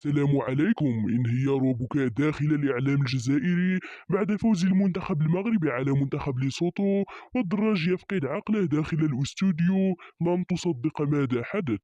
السلام عليكم. انهيار وبكاء داخل الإعلام الجزائري بعد فوز المنتخب المغربي على منتخب ليسوتو، والدراج يفقد عقله داخل الاستوديو. لن تصدق ماذا حدث.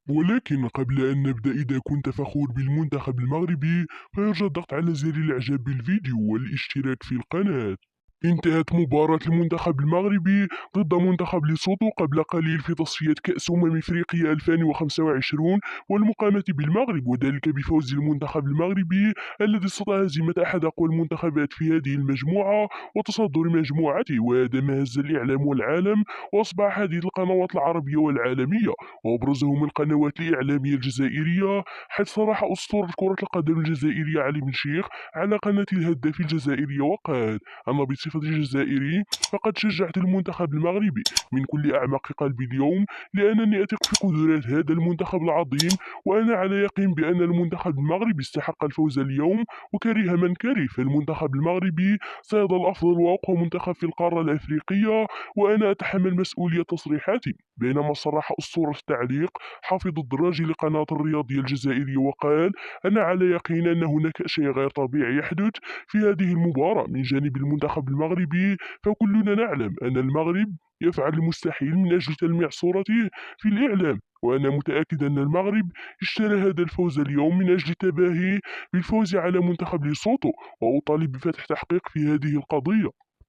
ولكن قبل أن نبدأ، إذا كنت فخور بالمنتخب المغربي فيرجى الضغط على زر الإعجاب بالفيديو والاشتراك في القناة. انتهت مباراة المنتخب المغربي ضد منتخب ليسوتو قبل قليل في تصفية كأس إفريقيا 2025 والمقامة بالمغرب، وذلك بفوز المنتخب المغربي الذي استطاع هزيمة أحد أقوى المنتخبات في هذه المجموعة وتصدر مجموعته. وهذا ما هز الإعلام والعالم، وأصبح هذه القنوات العربية والعالمية وأبرزهم القنوات الإعلامية الجزائرية، حيث صرح أسطورة كرة القدم الجزائرية علي بن شيخ على قناة الهداف الجزائرية وقال: أنا بصفتي جزائري فقد شجعت المنتخب المغربي من كل أعماق قلبي اليوم، لأنني أثق في قدرات هذا المنتخب العظيم، وأنا على يقين بأن المنتخب المغربي استحق الفوز اليوم، وكره من كره فالمنتخب المغربي سيظل أفضل وأقوى منتخب في القارة الأفريقية، وأنا أتحمل مسؤولية تصريحاتي. بينما صرح أسطورة التعليق حافظ الدراج لقناة الرياضية الجزائرية وقال: أنا على يقين أن هناك شيء غير طبيعي يحدث في هذه المباراة من جانب المنتخب المغربي، فكلنا نعلم أن المغرب يفعل المستحيل من أجل تلميع صورته في الإعلام، وأنا متأكد أن المغرب اشترى هذا الفوز اليوم من أجل التباهي بالفوز على منتخب ليسوتو، وأطالب بفتح تحقيق في هذه القضية.